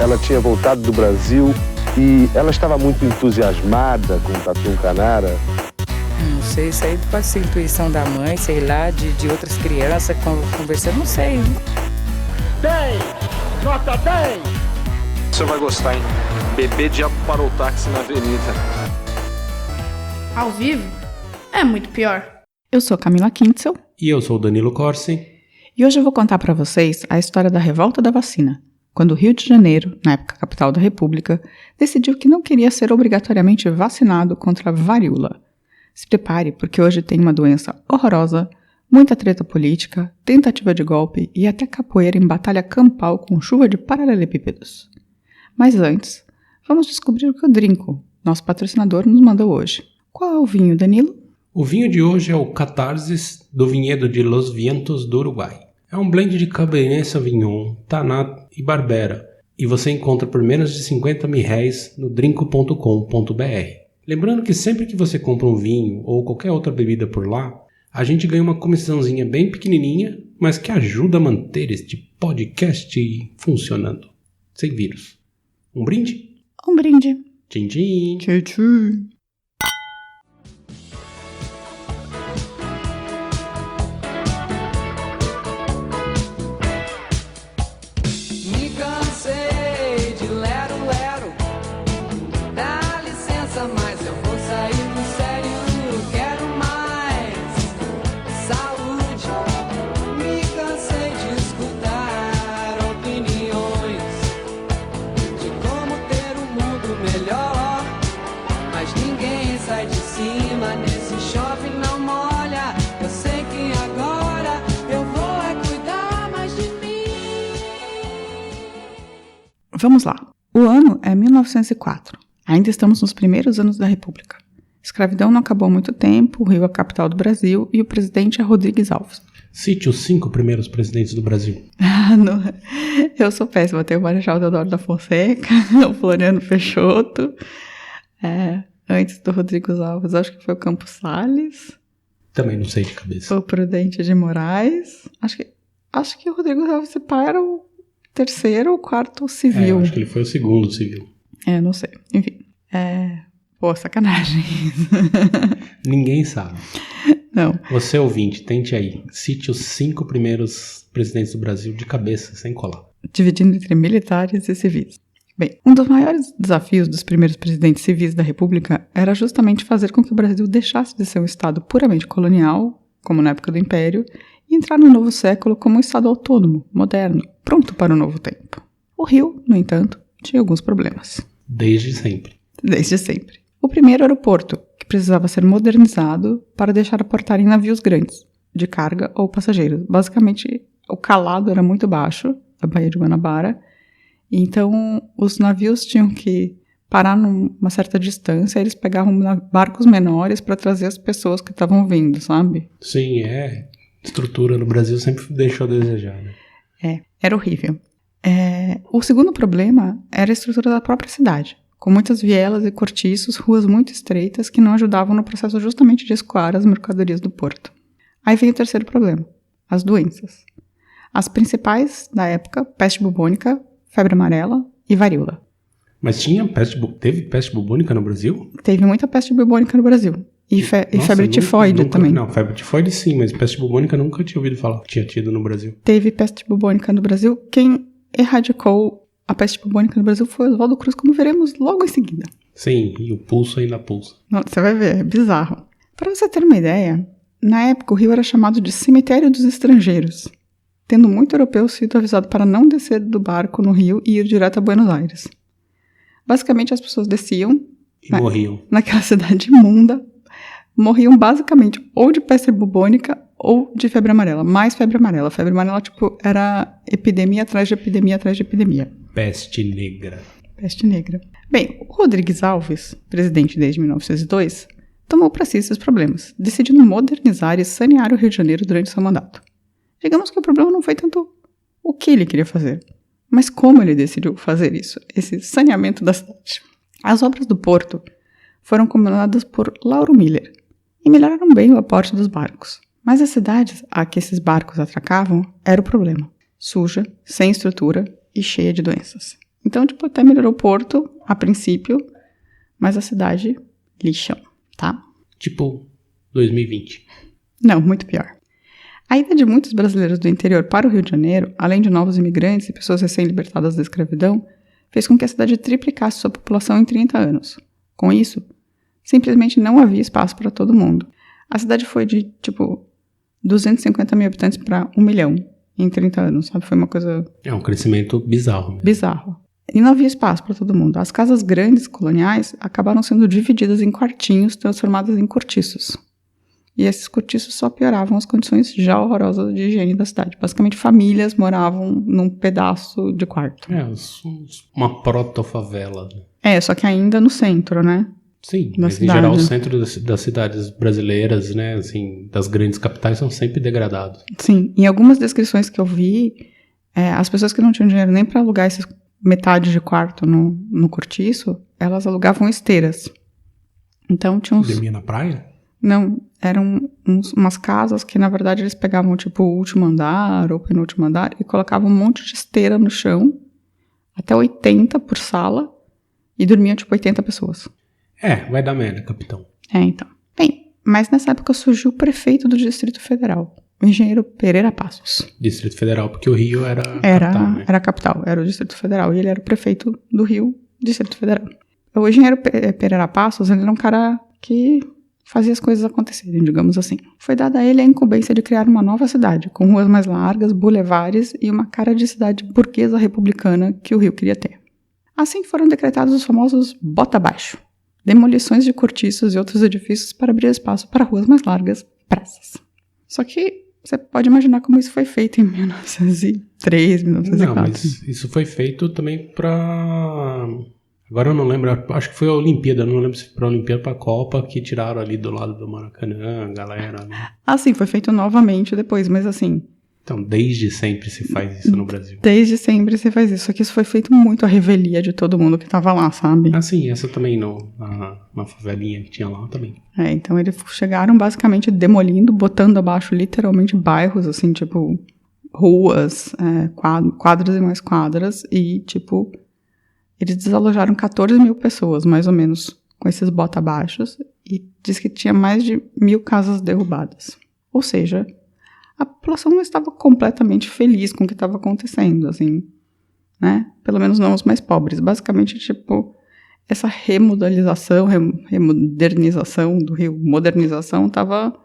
ela tinha voltado do Brasil e ela estava muito entusiasmada com o Tatu Canara. Não sei, isso aí pode ser intuição da mãe, sei lá, de outras crianças conversando, não sei. 10! Nota 10! Você vai gostar, hein? Bebê diabo parou o táxi na avenida. Ao vivo é muito pior. Eu sou Camila Kintzel. E eu sou o Danilo Corsi. E hoje eu vou contar para vocês a história da revolta da vacina, quando o Rio de Janeiro, na época capital da República, decidiu que não queria ser obrigatoriamente vacinado contra a varíola. Se prepare, porque hoje tem uma doença horrorosa, muita treta política, tentativa de golpe e até capoeira em batalha campal com chuva de paralelepípedos. Mas antes, vamos descobrir o que o Drinco, nosso patrocinador, nos mandou hoje. Qual é o vinho, Danilo? O vinho de hoje é o Catarsis do vinhedo de Los Vientos do Uruguai. É um blend de Cabernet Sauvignon, Tannat e Barbera, e você encontra por menos de 50 mil reais no drinco.com.br. Lembrando que sempre que você compra um vinho ou qualquer outra bebida por lá, a gente ganha uma comissãozinha bem pequenininha, mas que ajuda a manter este podcast funcionando. Sem vírus. Um brinde? Um brinde. Tchim, tchim. Tchim, tchim. Vamos lá. O ano é 1904. Ainda estamos nos primeiros anos da República. A escravidão não acabou há muito tempo, o Rio é a capital do Brasil e o presidente é Rodrigues Alves. Cite os 5 primeiros presidentes do Brasil. Não, eu sou péssima. Tem o Marechal Deodoro da Fonseca, o Floriano Peixoto. Antes do Rodrigues Alves, acho que foi o Campos Salles. Também não sei de cabeça. O Prudente de Moraes. Acho que o Rodrigues Alves se pá era o terceiro ou quarto civil. Acho que ele foi o segundo civil. Não sei. Enfim. Pô, sacanagem. Ninguém sabe. Não. Você ouvinte, tente aí. Cite os 5 primeiros presidentes do Brasil de cabeça, sem colar. Dividindo entre militares e civis. Bem, um dos maiores desafios dos primeiros presidentes civis da República era justamente fazer com que o Brasil deixasse de ser um estado puramente colonial, como na época do Império, e entrar no novo século como um estado autônomo, moderno, pronto para o novo tempo. O Rio, no entanto, tinha alguns problemas. Desde sempre. Desde sempre. O primeiro era o porto, que precisava ser modernizado para deixar aportar em navios grandes, de carga ou passageiros. Basicamente, o calado era muito baixo, da Baía de Guanabara, então os navios tinham que parar numa certa distância, eles pegavam barcos menores para trazer as pessoas que estavam vindo, sabe? Sim, estrutura no Brasil sempre deixou a desejar, né? Era horrível. O segundo problema era a estrutura da própria cidade, com muitas vielas e cortiços, ruas muito estreitas que não ajudavam no processo justamente de escoar as mercadorias do porto. Aí vem o terceiro problema, as doenças. As principais da época, peste bubônica, febre amarela e varíola. Mas teve peste bubônica no Brasil? Teve muita peste bubônica no Brasil. E febre tifoide também. Não, febre tifoide sim, mas peste bubônica nunca tinha ouvido falar que tinha tido no Brasil. Teve peste bubônica no Brasil. Quem erradicou a peste bubônica no Brasil foi Oswaldo Cruz, como veremos logo em seguida. Sim, e o pulso ainda pulsa. Não, você vai ver, é bizarro. Para você ter uma ideia, na época o Rio era chamado de cemitério dos estrangeiros, tendo muito europeu sido avisado para não descer do barco no Rio e ir direto a Buenos Aires. Basicamente as pessoas desciam e morriam. Naquela cidade imunda, morriam basicamente ou de peste bubônica ou de febre amarela. Mais febre amarela. Febre amarela, era epidemia atrás de epidemia atrás de epidemia. Peste negra. Peste negra. Bem, o Rodrigues Alves, presidente desde 1902, tomou para si esses problemas, decidindo modernizar e sanear o Rio de Janeiro durante seu mandato. Digamos que o problema não foi tanto o que ele queria fazer, mas como ele decidiu fazer isso, esse saneamento da cidade. As obras do porto foram comandadas por Lauro Miller e melhoraram bem o aporte dos barcos. Mas as cidades a que esses barcos atracavam era o problema. Suja, sem estrutura e cheia de doenças. Então, tipo, até melhorou o porto, a princípio, mas a cidade, lixão, tá? Tipo 2020. Não, muito pior. A ida de muitos brasileiros do interior para o Rio de Janeiro, além de novos imigrantes e pessoas recém-libertadas da escravidão, fez com que a cidade triplicasse sua população em 30 anos. Com isso, simplesmente não havia espaço para todo mundo. A cidade foi de, tipo, 250 mil habitantes para 1 milhão em 30 anos, sabe? Foi uma coisa... É um crescimento bizarro. Mesmo. Bizarro. E não havia espaço para todo mundo. As casas grandes coloniais acabaram sendo divididas em quartinhos transformados em cortiços. E esses cortiços só pioravam as condições já horrorosas de higiene da cidade. Basicamente, famílias moravam num pedaço de quarto. Uma proto-favela. Só que ainda no centro, né? Sim, na mas cidade. Em geral o centro das cidades brasileiras, né, assim, das grandes capitais são sempre degradados. Sim, em algumas descrições que eu vi, as pessoas que não tinham dinheiro nem para alugar esses metade de quarto no cortiço, elas alugavam esteiras. Então tinha uns... Dormia na praia? Não, eram umas casas que na verdade eles pegavam tipo o último andar ou penúltimo andar e colocavam um monte de esteira no chão, até 80 por sala, e dormiam tipo 80 pessoas. Vai dar merda, capitão. Então. Bem, mas nessa época surgiu o prefeito do Distrito Federal, o engenheiro Pereira Passos. Distrito Federal, porque o Rio era a capital, né? Era a capital, era o Distrito Federal, e ele era o prefeito do Rio, Distrito Federal. O engenheiro Pereira Passos, ele era um cara que fazia as coisas acontecerem, digamos assim. Foi dada a ele a incumbência de criar uma nova cidade, com ruas mais largas, bulevares e uma cara de cidade burguesa republicana que o Rio queria ter. Assim foram decretados os famosos bota abaixo, demolições de cortiços e outros edifícios para abrir espaço para ruas mais largas e praças. Só que você pode imaginar como isso foi feito em 1903, 1904. Não, mas isso foi feito também para... Agora eu não lembro, acho que foi a Olimpíada, não lembro se foi para a Olimpíada ou para a Copa, que tiraram ali do lado do Maracanã, a galera, né? Sim, foi feito novamente depois, mas assim... Então, desde sempre se faz isso no Brasil. Desde sempre se faz isso, só que isso foi feito muito à revelia de todo mundo que tava lá, sabe? Sim, essa também na favelinha que tinha lá também. Então eles chegaram basicamente demolindo, botando abaixo literalmente bairros, assim, tipo, ruas, quadras e mais quadras, e tipo, eles desalojaram 14 mil pessoas, mais ou menos, com esses bota-abaixos, e diz que tinha mais de 1.000 casas derrubadas. Ou seja, a população não estava completamente feliz com o que estava acontecendo, assim, né? Pelo menos não os mais pobres. Basicamente, tipo, essa remodernização do Rio, modernização, estava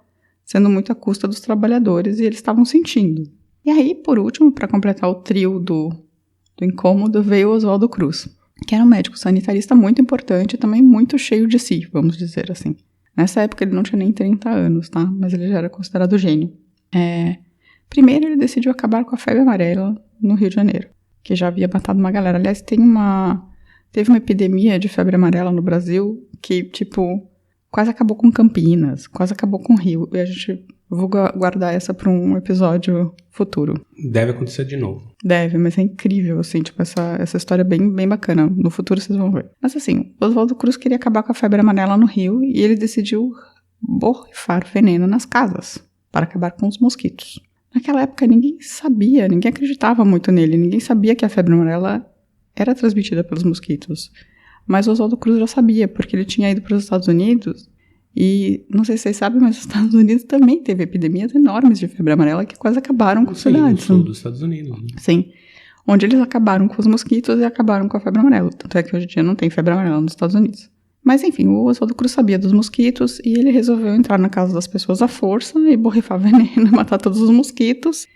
sendo muito à custa dos trabalhadores e eles estavam sentindo. E aí, por último, para completar o trio do incômodo, veio o Oswaldo Cruz, que era um médico sanitarista muito importante e também muito cheio de si, vamos dizer assim. Nessa época ele não tinha nem 30 anos, tá? Mas ele já era considerado gênio. Primeiro ele decidiu acabar com a febre amarela no Rio de Janeiro, que já havia matado uma galera. Aliás, teve uma epidemia de febre amarela no Brasil que, tipo, quase acabou com Campinas, quase acabou com o Rio. E vou guardar essa para um episódio futuro. Deve acontecer de novo. Deve, mas é incrível, assim, tipo, essa história é bem, bem bacana. No futuro vocês vão ver. Mas assim, Oswaldo Cruz queria acabar com a febre amarela no Rio e ele decidiu borrifar veneno nas casas para acabar com os mosquitos. Naquela época ninguém sabia, ninguém acreditava muito nele, ninguém sabia que a febre amarela era transmitida pelos mosquitos. Mas Oswaldo Cruz já sabia, porque ele tinha ido para os Estados Unidos e, não sei se vocês sabem, mas os Estados Unidos também teve epidemias enormes de febre amarela que quase acabaram com a cidade. No sul dos Estados Unidos. Né? Sim, onde eles acabaram com os mosquitos e acabaram com a febre amarela. Tanto é que hoje em dia não tem febre amarela nos Estados Unidos. Mas enfim, o Oswaldo Cruz sabia dos mosquitos e ele resolveu entrar na casa das pessoas à força e borrifar veneno, matar todos os mosquitos.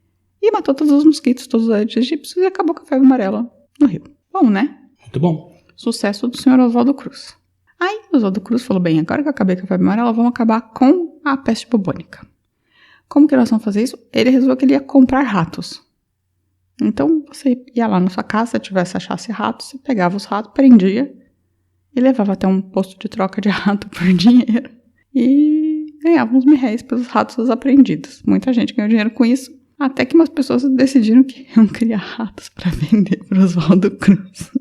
E matou todos os mosquitos, todos os aedes egípcios e acabou com a febre amarela no Rio. Bom, né? Muito bom. Sucesso do senhor Oswaldo Cruz. Aí o Oswaldo Cruz falou, bem, agora que eu acabei com a febre amarela, vamos acabar com a peste bubônica. Como que nós vamos fazer isso? Ele resolveu que ele ia comprar ratos. Então, você ia lá na sua casa, se achasse ratos, você pegava os ratos, prendia e levava até um posto de troca de rato por dinheiro e ganhava uns R$1.000 pelos ratos apreendidos. Muita gente ganhou dinheiro com isso, até que umas pessoas decidiram que iam criar ratos para vender para Oswaldo Cruz.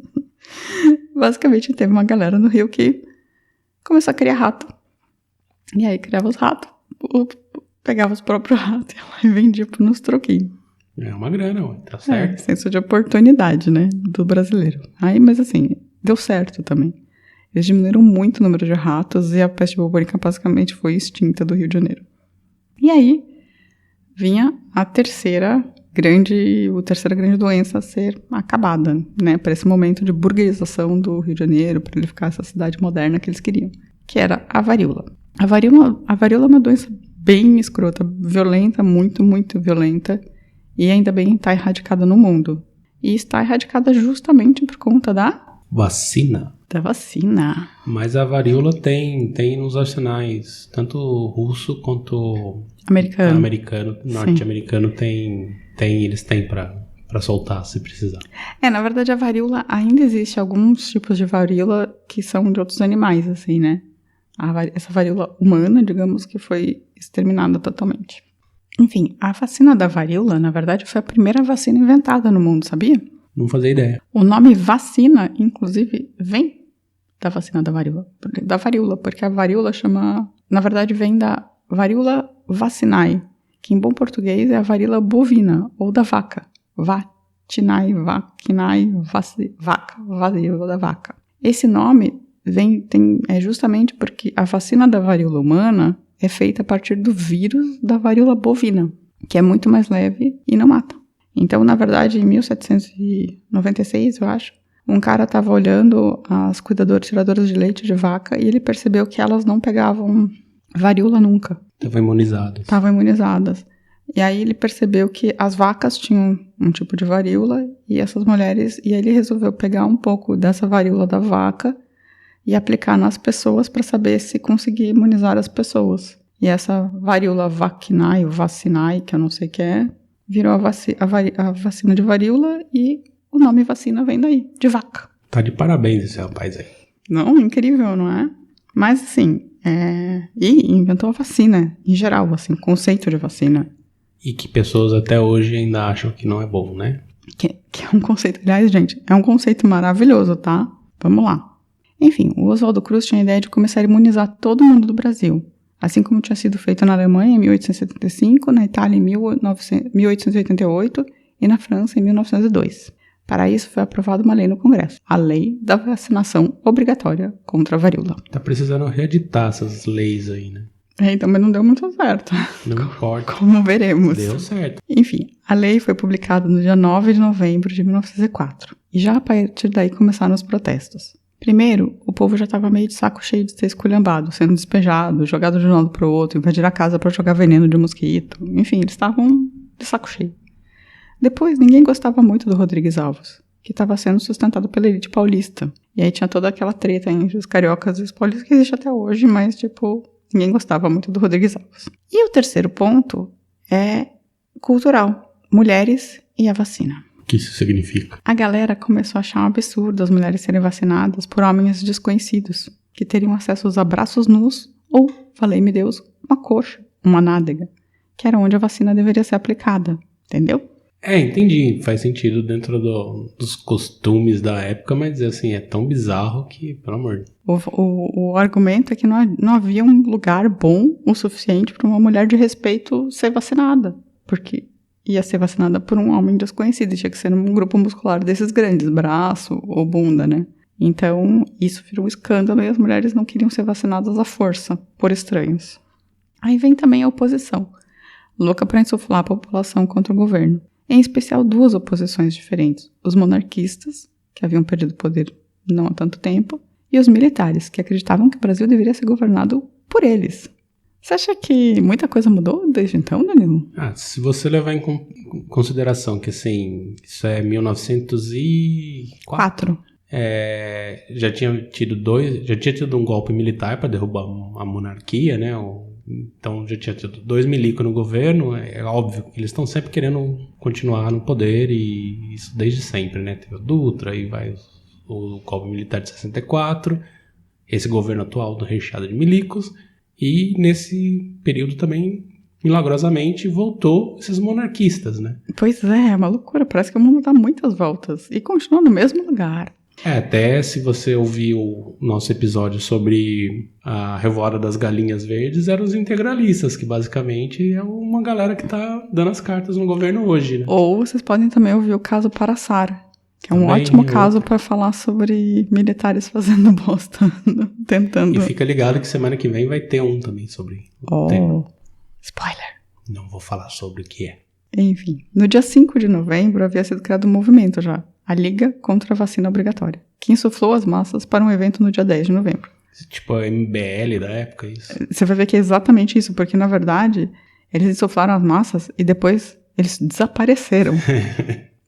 Basicamente, teve uma galera no Rio que começou a criar rato. E aí criava os ratos, pegava os próprios ratos e vendia por uns troquinhos. É uma grana, ué, tá certo. Senso de oportunidade, né, do brasileiro. Aí, mas assim, deu certo também. Eles diminuíram muito o número de ratos e a peste bubônica basicamente foi extinta do Rio de Janeiro. E aí, vinha a terceira grande doença a ser acabada, né, para esse momento de burguesização do Rio de Janeiro, para ele ficar essa cidade moderna que eles queriam, que era a varíola. A varíola é uma doença bem escrota, violenta, muito, muito violenta, e ainda bem está erradicada no mundo. E está erradicada justamente por conta da vacina. Da vacina. Mas a varíola tem nos arsenais, tanto russo quanto americano, norte-americano eles têm para soltar se precisar. Na verdade a varíola, ainda existe alguns tipos de varíola que são de outros animais, assim, né? Essa varíola humana, digamos, que foi exterminada totalmente. Enfim, a vacina da varíola, na verdade, foi a primeira vacina inventada no mundo, sabia? Não fazia ideia. O nome vacina, inclusive, vem da vacina da varíola, porque a varíola na verdade, vem da varíola vacinae, que em bom português é a varíola bovina, ou da vaca. Vatinae, vacinae, vaca, varíola da vaca. Esse nome é justamente porque a vacina da varíola humana é feita a partir do vírus da varíola bovina, que é muito mais leve e não mata. Então, na verdade, em 1796, eu acho, um cara estava olhando as tiradoras de leite de vaca e ele percebeu que elas não pegavam varíola nunca. Estavam imunizadas. E aí ele percebeu que as vacas tinham um tipo de varíola e essas mulheres... E aí ele resolveu pegar um pouco dessa varíola da vaca e aplicar nas pessoas para saber se conseguia imunizar as pessoas. E essa varíola vacinae, que eu não sei o que é, virou a vacina de varíola e o nome vacina vem daí, de vaca. Tá de parabéns esse rapaz aí. Não, incrível, não é? Mas assim, e inventou a vacina, em geral, assim, conceito de vacina. E que pessoas até hoje ainda acham que não é bom, né? Que é um conceito, aliás, gente, é um conceito maravilhoso, tá? Vamos lá. Enfim, o Oswaldo Cruz tinha a ideia de começar a imunizar todo mundo do Brasil, assim como tinha sido feito na Alemanha em 1875, na Itália em 1888 e na França em 1902. Para isso foi aprovada uma lei no Congresso, a Lei da Vacinação Obrigatória contra a Varíola. Tá precisando reeditar essas leis aí, né? Então, mas não deu muito certo. Não importa. Como veremos. Deu certo. Enfim, a lei foi publicada no dia 9 de novembro de 1904. E já a partir daí começaram os protestos. Primeiro, o povo já estava meio de saco cheio de ser esculhambado, sendo despejado, jogado de um lado para o outro, invadir a casa para jogar veneno de mosquito. Enfim, eles estavam de saco cheio. Depois, ninguém gostava muito do Rodrigues Alves, que estava sendo sustentado pela elite paulista. E aí tinha toda aquela treta entre os cariocas e os paulistas que existe até hoje, mas, ninguém gostava muito do Rodrigues Alves. E o terceiro ponto é cultural. Mulheres e a vacina. O que isso significa? A galera começou a achar um absurdo as mulheres serem vacinadas por homens desconhecidos, que teriam acesso aos abraços nus ou, valei-me Deus, uma coxa, uma nádega, que era onde a vacina deveria ser aplicada. Entendeu? Entendi. Faz sentido dentro dos costumes da época, mas assim, é tão bizarro que, pelo amor de Deus. O argumento é que não havia um lugar bom o suficiente para uma mulher de respeito ser vacinada, porque ia ser vacinada por um homem desconhecido, tinha que ser num grupo muscular desses grandes, braço ou bunda, né? Então, isso virou um escândalo e as mulheres não queriam ser vacinadas à força, por estranhos. Aí vem também a oposição, louca para insuflar a população contra o governo. Em especial duas oposições diferentes, os monarquistas, que haviam perdido poder não há tanto tempo, e os militares, que acreditavam que o Brasil deveria ser governado por eles. Você acha que muita coisa mudou desde então, Danilo? Se você levar em consideração que, assim, isso é 1904. Já tinha tido um golpe militar para derrubar a monarquia, né? Então já tinha tido 2 milicos no governo. É óbvio que eles estão sempre querendo continuar no poder, e isso desde sempre, né? Teve o Dutra, aí vai o golpe militar de 64, esse governo atual recheado de milicos, e nesse período também, milagrosamente, voltou esses monarquistas, né? Pois é uma loucura, parece que o mundo dá muitas voltas e continua no mesmo lugar. Até se você ouviu o nosso episódio sobre a Revolta das Galinhas Verdes, eram os integralistas, que basicamente é uma galera que tá dando as cartas no governo hoje, né? Ou vocês podem também ouvir o caso Paraçar, que é um Também, ótimo caso para falar sobre militares fazendo bosta, tentando... E fica ligado que semana que vem vai ter um também sobre o tema. Spoiler! Não vou falar sobre o que é. Enfim, no dia 5 de novembro havia sido criado um movimento já, a Liga contra a Vacina Obrigatória, que insuflou as massas para um evento no dia 10 de novembro. Tipo a MBL da época, isso. Você vai ver que é exatamente isso, porque na verdade eles insuflaram as massas e depois eles desapareceram.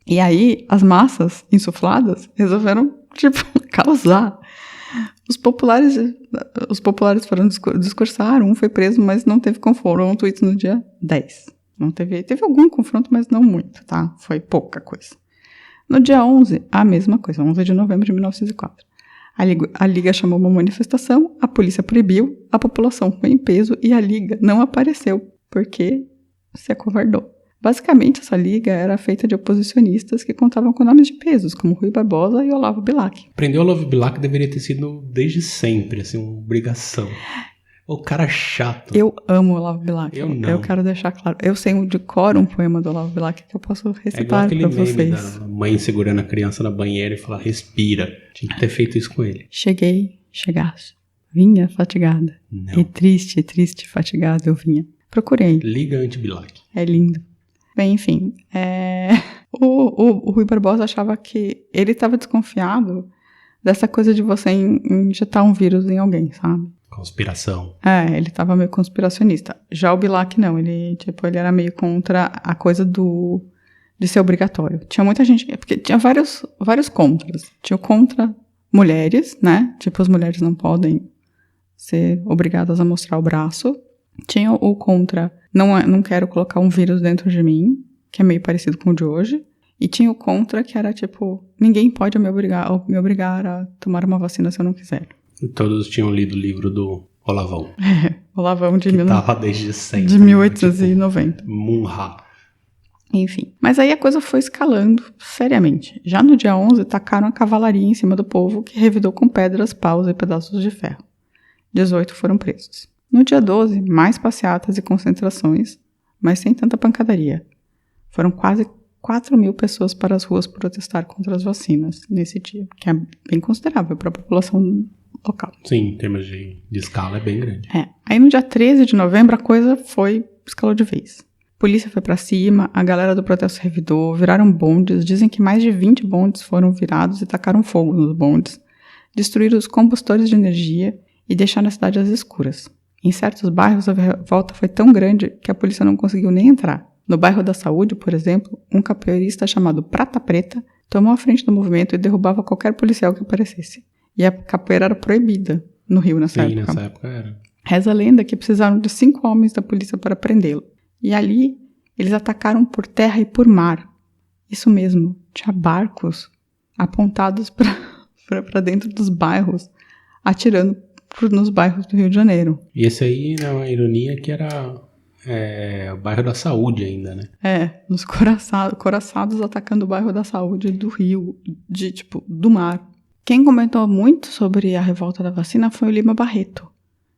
E aí as massas insufladas resolveram, causar. Os populares foram discursar, um foi preso, mas não teve confronto, isso no dia 10. Não teve algum confronto, mas não muito, tá? Foi pouca coisa. No dia 11, a mesma coisa, 11 de novembro de 1904. A Liga chamou uma manifestação, a polícia proibiu, a população foi em peso e a Liga não apareceu, porque se acovardou. Basicamente, essa liga era feita de oposicionistas que contavam com nomes de pesos, como Rui Barbosa e Olavo Bilac. Prender o Olavo Bilac deveria ter sido desde sempre, assim, uma obrigação. O cara chato. Eu amo o Olavo Bilac. Eu não. Eu quero deixar claro. Eu sei de cor um poema do Olavo Bilac que eu posso recitar para vocês. É igual aquele meme da mãe segurando a criança na banheira e falar, respira. Tinha que ter feito isso com ele. Chegaste. Vinha fatigada. Não. E triste, fatigada eu vinha. Procurei. Liga anti-Bilac. É lindo. Bem, enfim, o Rui Barbosa achava que ele estava desconfiado dessa coisa de você injetar um vírus em alguém, sabe? Conspiração. Ele estava meio conspiracionista. Já o Bilac não, ele era meio contra a coisa de ser obrigatório. Tinha muita gente, porque tinha vários contras. Tinha o contra mulheres, né? Tipo, as mulheres não podem ser obrigadas a mostrar o braço. Tinha o contra, não quero colocar um vírus dentro de mim, que é meio parecido com o de hoje. E tinha o contra, que era tipo, ninguém pode me obrigar a tomar uma vacina se eu não quiser. E todos tinham lido o livro do Olavão. Olavão de tava desde sempre. De 1890. Tipo, Munha. Enfim, mas aí a coisa foi escalando seriamente. Já no dia 11, tacaram a cavalaria em cima do povo, que revidou com pedras, paus e pedaços de ferro. 18 foram presos. No dia 12, mais passeatas e concentrações, mas sem tanta pancadaria. Foram quase 4.000 pessoas para as ruas protestar contra as vacinas nesse dia, que é bem considerável para a população local. Sim, em termos de escala é bem grande. Aí no dia 13 de novembro a coisa escalou de vez. A polícia foi para cima, a galera do protesto revidou, viraram bondes, dizem que mais de 20 bondes foram virados e tacaram fogo nos bondes, destruíram os combustores de energia e deixaram a cidade às escuras. Em certos bairros, a revolta foi tão grande que a polícia não conseguiu nem entrar. No bairro da Saúde, por exemplo, um capoeirista chamado Prata Preta tomou a frente do movimento e derrubava qualquer policial que aparecesse. E a capoeira era proibida no Rio nessa época. Sim, nessa época era. Reza a lenda que precisaram de 5 homens da polícia para prendê-lo. E ali, eles atacaram por terra e por mar. Isso mesmo, tinha barcos apontados para dentro dos bairros, atirando nos bairros do Rio de Janeiro. E esse aí, né, uma ironia que era o bairro da Saúde ainda, né? Nos coraçados atacando o bairro da Saúde do Rio, do mar. Quem comentou muito sobre a revolta da vacina foi o Lima Barreto,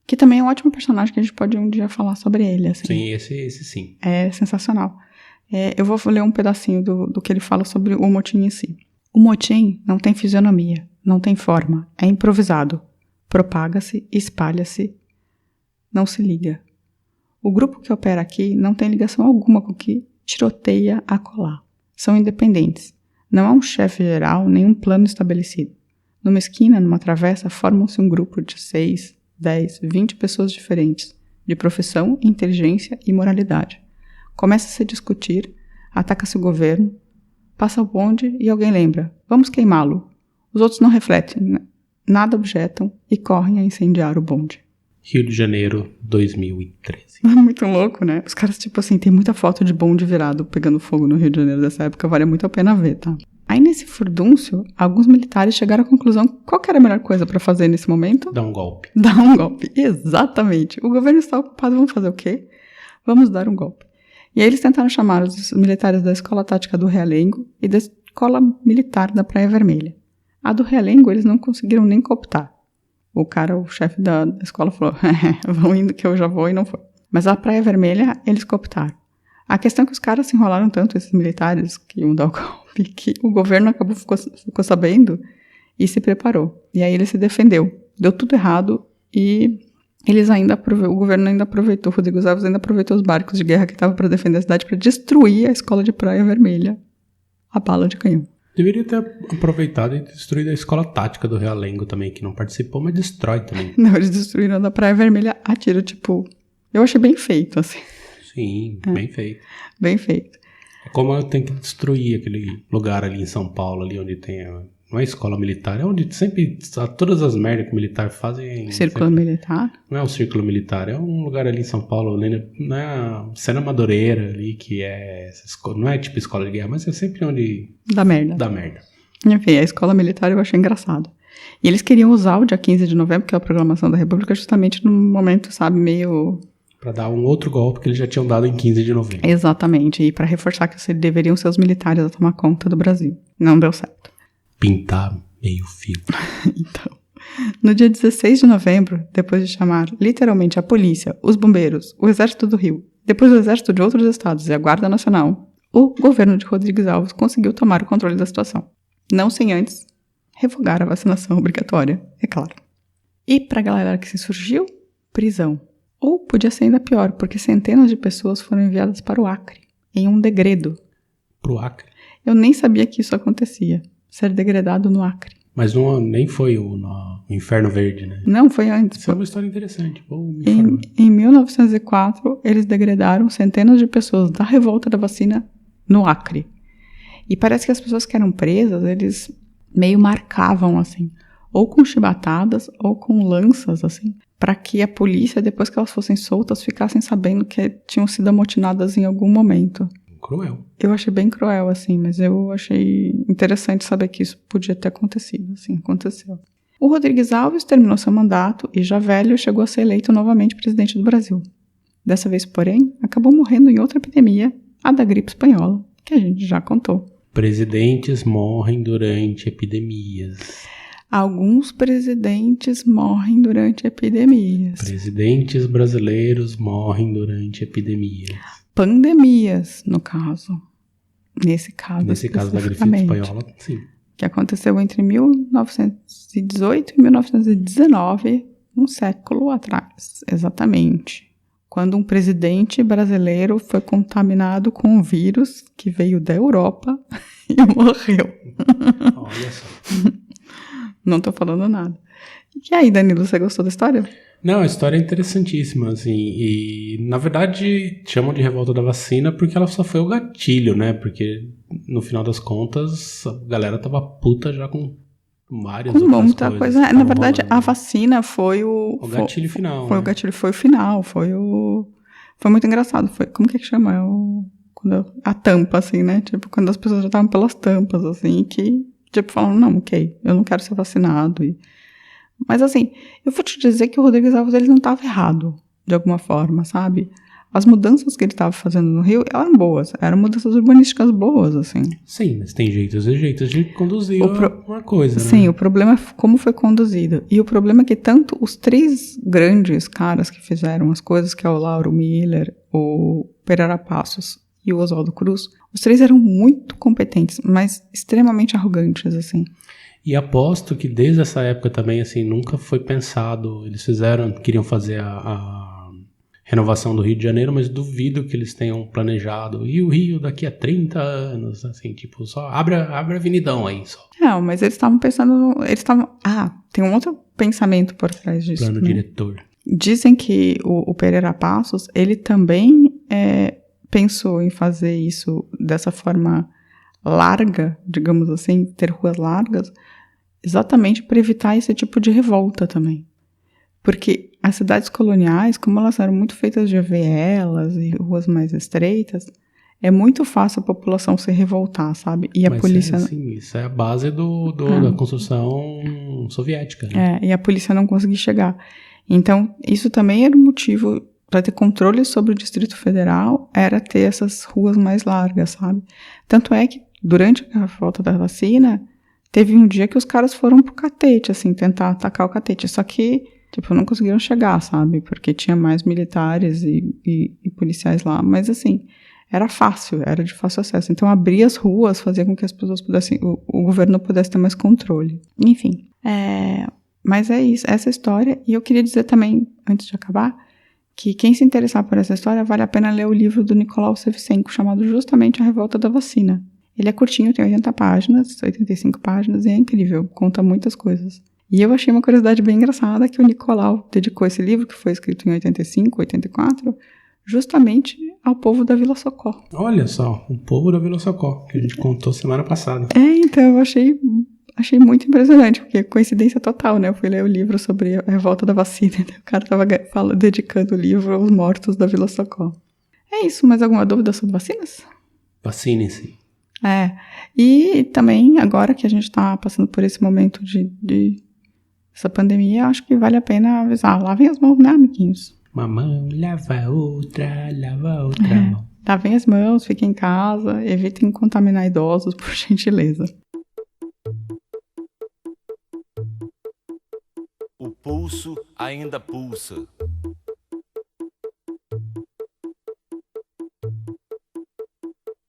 que também é um ótimo personagem que a gente pode um dia falar sobre ele. Assim. Sim, esse sim. É sensacional. Eu vou ler um pedacinho do que ele fala sobre o motim em si. O motim não tem fisionomia, não tem forma, é improvisado. Propaga-se, espalha-se, não se liga. O grupo que opera aqui não tem ligação alguma com o que tiroteia acolá. São independentes. Não há um chefe geral, nem um plano estabelecido. Numa esquina, numa travessa, formam-se um grupo de 6, 10, 20 pessoas diferentes, de profissão, inteligência e moralidade. Começa-se a discutir, ataca-se o governo, passa o bonde e alguém lembra, vamos queimá-lo. Os outros não refletem, nada objetam e correm a incendiar o bonde. Rio de Janeiro, 2013. Muito louco, né? Os caras, tem muita foto de bonde virado pegando fogo no Rio de Janeiro dessa época, vale muito a pena ver, tá? Aí nesse furdúncio, alguns militares chegaram à conclusão qual que era a melhor coisa pra fazer nesse momento? Dar um golpe. Dar um golpe, exatamente. O governo está ocupado, vamos fazer o quê? Vamos dar um golpe. E aí eles tentaram chamar os militares da Escola Tática do Realengo e da Escola Militar da Praia Vermelha. A do Realengo eles não conseguiram nem cooptar. O chefe da escola falou, vão indo que eu já vou, e não foi. Mas a Praia Vermelha, eles cooptaram. A questão é que os caras se enrolaram tanto, esses militares, que iam dar o golpe, que o governo ficou sabendo e se preparou. E aí ele se defendeu. Deu tudo errado e o governo ainda aproveitou, o Rodrigues Alves ainda aproveitou os barcos de guerra que estavam para defender a cidade para destruir a escola de Praia Vermelha a bala de canhão. Deveria ter aproveitado e destruído a escola tática do Realengo também, que não participou, mas destrói também. Não, eles destruíram a da Praia Vermelha a tiro, tipo... Eu achei bem feito, assim. Sim, bem feito. Bem feito. É como tem que destruir aquele lugar ali em São Paulo, ali onde tem... Não é escola militar, é onde sempre... Todas as merdas que o militar fazem... Círculo militar? Não é um círculo militar, é um lugar ali em São Paulo, na Cena Madureira ali, que é... Não é tipo escola de guerra, mas é sempre onde... Dá merda. Enfim, a escola militar eu achei engraçado. E eles queriam usar o dia 15 de novembro, que é a proclamação da República, justamente num momento, sabe, meio... Para dar um outro golpe que eles já tinham dado em 15 de novembro. Exatamente, e para reforçar que deveriam ser os militares a tomar conta do Brasil. Não deu certo. Pintar meio fio. Então, no dia 16 de novembro, depois de chamar literalmente a polícia, os bombeiros, o Exército do Rio, depois o Exército de outros estados e a Guarda Nacional, o governo de Rodrigues Alves conseguiu tomar o controle da situação. Não sem antes revogar a vacinação obrigatória, é claro. E para a galera que se insurgiu, prisão. Ou podia ser ainda pior, porque centenas de pessoas foram enviadas para o Acre, em um degredo. Pro Acre? Eu nem sabia que isso acontecia, ser degredado no Acre. Mas nem foi o Inferno Verde, né? Não, foi antes. Isso é uma história interessante. Em 1904, eles degredaram centenas de pessoas da revolta da vacina no Acre. E parece que as pessoas que eram presas, eles meio marcavam, assim, ou com chibatadas ou com lanças, assim, para que a polícia, depois que elas fossem soltas, ficassem sabendo que tinham sido amotinadas em algum momento. Cruel. Eu achei bem cruel, assim, mas eu achei interessante saber que isso podia ter acontecido, assim, aconteceu. O Rodrigues Alves terminou seu mandato e, já velho, chegou a ser eleito novamente presidente do Brasil. Dessa vez, porém, acabou morrendo em outra epidemia, a da gripe espanhola, que a gente já contou. Presidentes morrem durante epidemias. Alguns presidentes morrem durante epidemias. Presidentes brasileiros morrem durante epidemias. Pandemias, no caso. Nesse caso da gripe espanhola, sim. Que aconteceu entre 1918 e 1919, um século atrás, exatamente. Quando um presidente brasileiro foi contaminado com um vírus que veio da Europa e morreu. Olha só. Não tô falando nada. E aí, Danilo, você gostou da história? Não, a história é interessantíssima, assim, e na verdade chamam de revolta da vacina porque ela só foi o gatilho, né? Porque no final das contas a galera tava puta já com várias outras coisas. Na verdade, a vacina foi o gatilho final. Foi, né? O gatilho foi o final, foi muito engraçado. Foi, como que chama? A tampa, assim, né? Tipo, quando as pessoas já estavam pelas tampas, assim, que, tipo, falam, não, ok, eu não quero ser vacinado. Mas, assim, eu vou te dizer que o Rodrigues Alves, ele não estava errado, de alguma forma, sabe? As mudanças que ele estava fazendo no Rio eram boas, eram mudanças urbanísticas boas, assim. Sim, mas tem jeitos e jeitos de conduzir uma coisa, né? Sim, o problema é como foi conduzido. E o problema é que tanto os três grandes caras que fizeram as coisas, que é o Lauro Miller, o Pereira Passos e o Oswaldo Cruz, os três eram muito competentes, mas extremamente arrogantes, assim. E aposto que desde essa época também, assim, nunca foi pensado. Eles queriam fazer a renovação do Rio de Janeiro, mas duvido que eles tenham planejado. E o Rio daqui a 30 anos, assim, tipo, só abre a avenidão aí, só. Não, mas eles estavam pensando... tem um outro pensamento por trás disso. Plano diretor. Dizem que o Pereira Passos, ele também pensou em fazer isso dessa forma larga, digamos assim, ter ruas largas, exatamente para evitar esse tipo de revolta também. Porque as cidades coloniais, como elas eram muito feitas de vielas e ruas mais estreitas, é muito fácil a população se revoltar, sabe? E a polícia... isso é a base da construção soviética, né? E a polícia não conseguia chegar. Então, isso também era um motivo para ter controle sobre o Distrito Federal, era ter essas ruas mais largas, sabe? Tanto é que, durante a falta da vacina, teve um dia que os caras foram pro catete, assim, tentar atacar o catete. Só que, tipo, não conseguiram chegar, sabe? Porque tinha mais militares e policiais lá. Mas, assim, era fácil, era de fácil acesso. Então, abrir as ruas fazia com que as pessoas pudessem, o governo pudesse ter mais controle. Enfim, mas é isso, essa história. E eu queria dizer também, antes de acabar, que quem se interessar por essa história, vale a pena ler o livro do Nicolau Shevchenko, chamado justamente A Revolta da Vacina. Ele é curtinho, tem 80 páginas, 85 páginas, e é incrível, conta muitas coisas. E eu achei uma curiosidade bem engraçada que o Nicolau dedicou esse livro, que foi escrito em 85, 84, justamente ao povo da Vila Socó. Olha só, o povo da Vila Socó, que a gente contou semana passada. Então eu achei muito impressionante, porque coincidência total, né? Eu fui ler o livro sobre a revolta da vacina, né? O cara tava dedicando o livro aos mortos da Vila Socó. É isso, mais alguma dúvida sobre vacinas? Vacinem-se. E também, agora que a gente tá passando por esse momento de essa pandemia, acho que vale a pena avisar. Lavem as mãos, né, amiguinhos? Uma mão lava outra mão. Lavem as mãos, fiquem em casa, evitem contaminar idosos, por gentileza. O pulso ainda pulsa.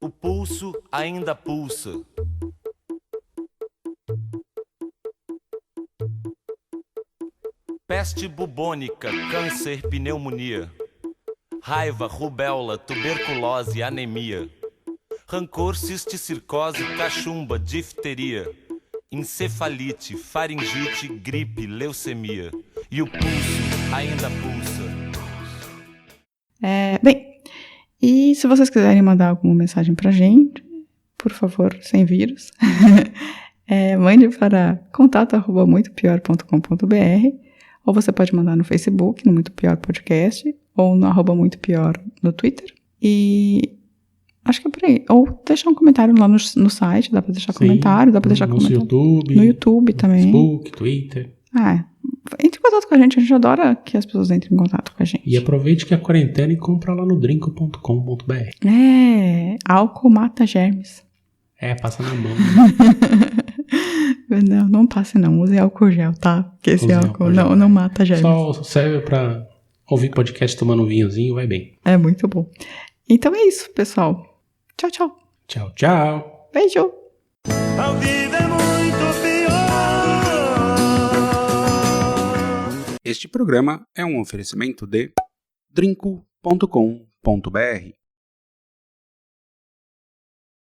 O pulso ainda pulsa. Peste bubônica, câncer, pneumonia. Raiva, rubéola, tuberculose, anemia. Rancor, cisticircose, cachumba, difteria. Encefalite, faringite, gripe, leucemia. E o pulso ainda pulsa. Bem, e se vocês quiserem mandar alguma mensagem pra gente, por favor, sem vírus, mande para contato@muitopior.com.br, ou você pode mandar no Facebook, no Muito Pior Podcast, ou no @muitopior no Twitter, e acho que é por aí. Ou deixar um comentário lá no site, dá pra deixar comentário, dá pra deixar comentário. No YouTube também. Facebook, Twitter. Entre em contato com a gente adora que as pessoas entrem em contato com a gente. E aproveite que a quarentena e compra lá no drinco.com.br. Álcool mata germes. Passa na mão. Não passe não, use álcool gel, tá? Porque esse álcool não mata germes. Só serve pra ouvir podcast tomando um vinhozinho, vai bem. É muito bom. Então é isso, pessoal. Tchau, tchau. Tchau, tchau. Beijo. A vida é muito pior. Este programa é um oferecimento de drinco.com.br.